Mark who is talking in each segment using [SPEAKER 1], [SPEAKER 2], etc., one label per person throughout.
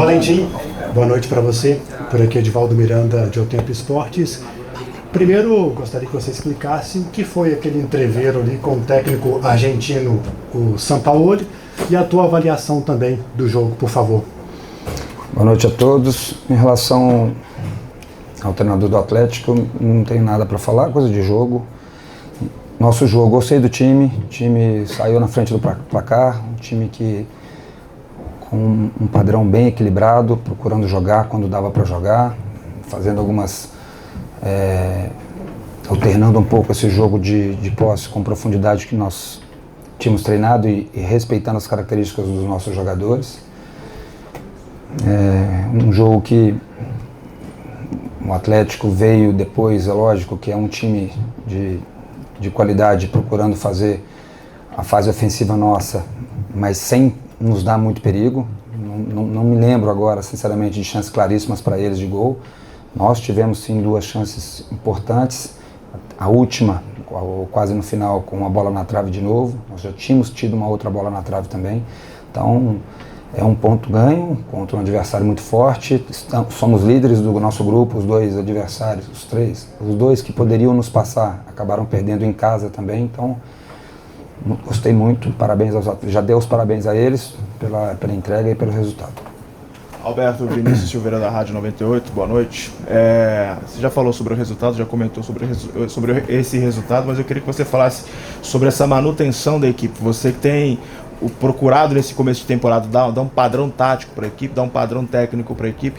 [SPEAKER 1] Valentim, boa noite para você. Por aqui, Edivaldo Miranda, de O Tempo Esportes. Primeiro, gostaria que você explicasse o que foi aquele entreveiro ali com o técnico argentino, o Sampaoli, e a tua avaliação também do jogo, por favor.
[SPEAKER 2] Boa noite a todos. Em relação ao treinador do Atlético, não tenho nada para falar, coisa de jogo. Nosso jogo, gostei do time, o time saiu na frente do placar, um time que com um padrão bem equilibrado, procurando jogar quando dava para jogar, fazendo algumas, alternando um pouco esse jogo de posse com profundidade que nós tínhamos treinado e respeitando as características dos nossos jogadores. Um jogo que o Atlético veio depois, é lógico que é um time de qualidade, procurando fazer a fase ofensiva nossa, mas sem nos dar muito perigo. Não me lembro agora, sinceramente, de chances claríssimas para eles de gol. Nós tivemos sim 2 chances importantes, a última, quase no final, com uma bola na trave de novo. Nós já tínhamos tido uma outra bola na trave também. Então, é um ponto ganho contra um adversário muito forte. Somos líderes do nosso grupo, os 2 adversários, os 2 que poderiam nos passar, acabaram perdendo em casa também. Então, gostei muito, parabéns aos atletas. Já dei os parabéns a eles pela entrega e pelo resultado.
[SPEAKER 3] Alberto Vinícius Silveira da Rádio 98, boa noite. Você já falou sobre o resultado, já comentou sobre esse resultado, mas eu queria que você falasse sobre essa manutenção da equipe. Você que tem procurado nesse começo de temporada dar um padrão tático para a equipe, dar um padrão técnico para a equipe.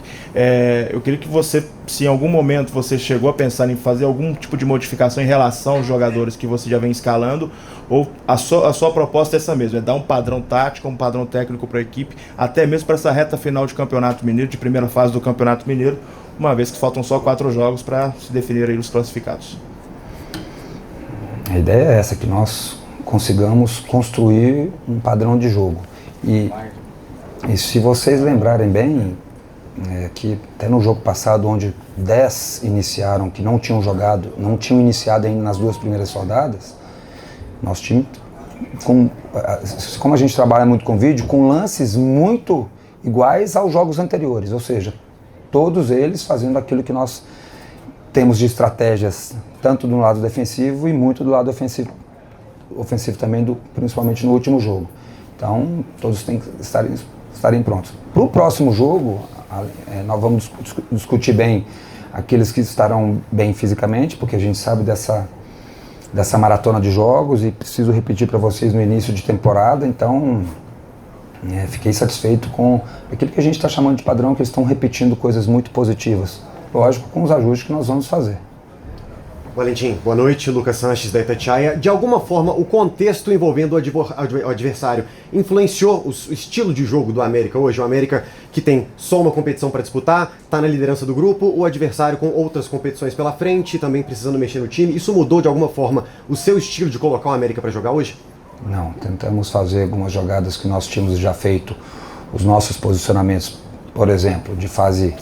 [SPEAKER 3] Eu queria que você, se em algum momento você chegou a pensar em fazer algum tipo de modificação em relação aos jogadores que você já vem escalando, ou a sua proposta é essa mesmo, é dar um padrão tático, um padrão técnico para a equipe, até mesmo para essa reta final de Campeonato Mineiro, de primeira fase do Campeonato Mineiro, uma vez que faltam só 4 jogos para se definir aí os classificados.
[SPEAKER 2] A ideia é essa, que nós consigamos construir um padrão de jogo. E se vocês lembrarem bem, que até no jogo passado, onde 10 iniciaram, que não tinham jogado, não tinham iniciado ainda nas 2 primeiras rodadas, nosso time, como a gente trabalha muito com vídeo, com lances muito iguais aos jogos anteriores, ou seja, todos eles fazendo aquilo que nós temos de estratégias, tanto do lado defensivo e muito do lado ofensivo também, principalmente no último jogo. Então, todos têm que estarem prontos. Para o próximo jogo, nós vamos discutir bem aqueles que estarão bem fisicamente, porque a gente sabe dessa maratona de jogos, e preciso repetir para vocês no início de temporada. Então, fiquei satisfeito com aquilo que a gente está chamando de padrão, que eles estão repetindo coisas muito positivas. Lógico, com os ajustes que nós vamos fazer.
[SPEAKER 4] Valentim, boa noite. Lucas Sanches, da Itatiaia. De alguma forma, o contexto envolvendo o adversário influenciou o estilo de jogo do América hoje? O América, que tem só uma competição para disputar, está na liderança do grupo, o adversário com outras competições pela frente, também precisando mexer no time. Isso mudou de alguma forma o seu estilo de colocar o América para jogar hoje?
[SPEAKER 2] Não, tentamos fazer algumas jogadas que nós tínhamos já feito, os nossos posicionamentos, por exemplo, de fase...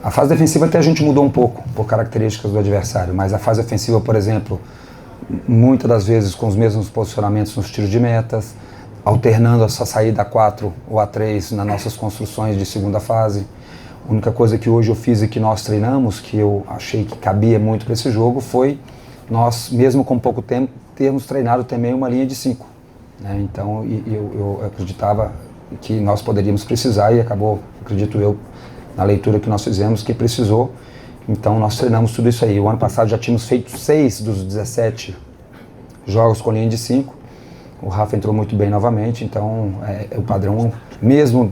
[SPEAKER 2] A fase defensiva até a gente mudou um pouco, por características do adversário, mas a fase ofensiva, por exemplo, muitas das vezes com os mesmos posicionamentos nos tiros de metas, alternando essa saída a 4 ou a 3 nas nossas construções de segunda fase. A única coisa que hoje eu fiz e que nós treinamos, que eu achei que cabia muito para esse jogo, foi nós, mesmo com pouco tempo, termos treinado também uma linha de 5. Então, eu acreditava que nós poderíamos precisar, e acabou, acredito eu, na leitura que nós fizemos, que precisou. Então nós treinamos tudo isso aí. O ano passado já tínhamos feito 6 dos 17 jogos com linha de 5. O Rafa entrou muito bem novamente, então o padrão, mesmo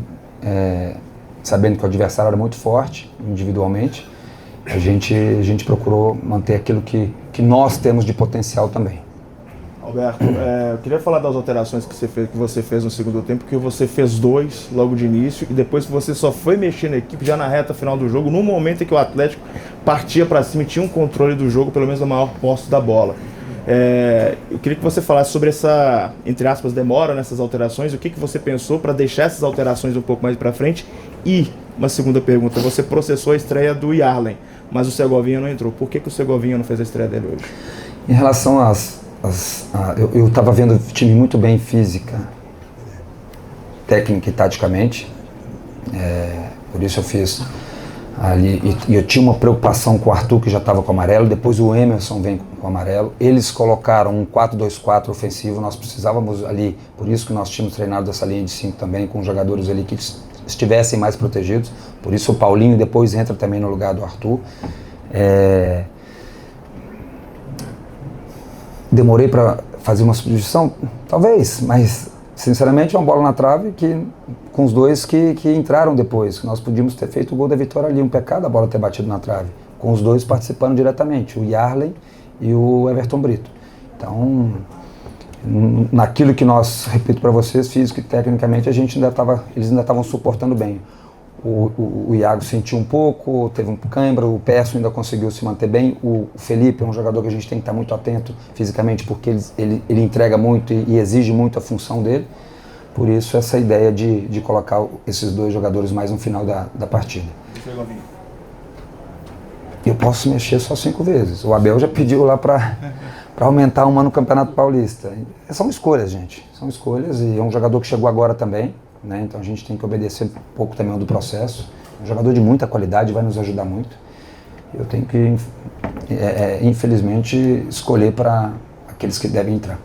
[SPEAKER 2] sabendo que o adversário era muito forte individualmente, a gente procurou manter aquilo que nós temos de potencial também.
[SPEAKER 3] Alberto, eu queria falar das alterações que você fez no segundo tempo, que você fez 2 logo de início, e depois que você só foi mexer na equipe já na reta final do jogo, no momento em que o Atlético partia para cima e tinha um controle do jogo, pelo menos a maior posse da bola. Eu queria que você falasse sobre essa, entre aspas, demora nessas alterações, o que você pensou para deixar essas alterações um pouco mais para frente. E uma segunda pergunta, você processou a estreia do Yarlen, mas o Segovinha não entrou. Por que o Segovinha não fez a estreia dele hoje?
[SPEAKER 2] Em relação eu estava vendo o time muito bem física, técnica e taticamente. Por isso eu fiz ali, e eu tinha uma preocupação com o Arthur, que já estava com amarelo, depois o Emerson vem com amarelo, eles colocaram um 4-2-4 ofensivo, nós precisávamos ali, por isso que nós tínhamos treinado essa linha de 5 também, com jogadores ali que estivessem mais protegidos, por isso o Paulinho depois entra também no lugar do Arthur. Demorei para fazer uma substituição? Talvez, mas sinceramente é uma bola na trave com os dois que entraram depois, que nós podíamos ter feito o gol da vitória ali, um pecado a bola ter batido na trave, com os dois participando diretamente, o Yarley e o Everton Brito. Então, naquilo que nós, repito para vocês, físico e tecnicamente, eles ainda estavam suportando bem. O Iago sentiu um pouco, teve um cãibra, o Perso ainda conseguiu se manter bem. O Felipe é um jogador que a gente tem que estar muito atento fisicamente, porque ele entrega muito e exige muito a função dele. Por isso essa ideia de colocar esses dois jogadores mais no final da partida. Eu posso mexer só 5 vezes. O Abel já pediu lá para aumentar uma no Campeonato Paulista. São escolhas, gente. São escolhas, e é um jogador que chegou agora também. Né? Então a gente tem que obedecer um pouco também do processo. Um jogador de muita qualidade, vai nos ajudar muito. Eu tenho que, infelizmente, escolher para aqueles que devem entrar.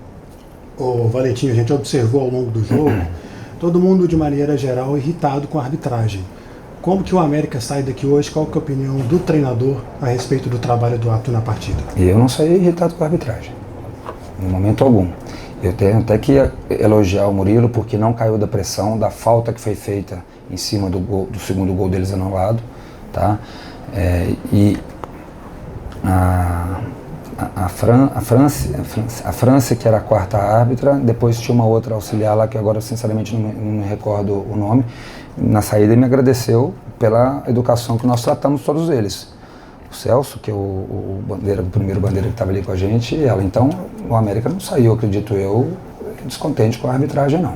[SPEAKER 1] Ô Valentim, a gente observou ao longo do jogo, todo mundo de maneira geral irritado com a arbitragem. Como que o América sai daqui hoje? Qual que é a opinião do treinador a respeito do trabalho do Arthur na partida?
[SPEAKER 2] Eu não saí irritado com a arbitragem, em momento algum. Eu tenho até que elogiar o Murilo, porque não caiu da pressão, da falta que foi feita em cima do segundo gol deles anulado, tá? E a França, que era a quarta árbitra, depois tinha uma outra auxiliar lá, que agora sinceramente não me recordo o nome, na saída me agradeceu pela educação que nós tratamos todos eles. O Celso, que é o primeiro bandeira que estava ali com a gente, e ela. Então, o América não saiu, acredito eu, descontente com a arbitragem, não.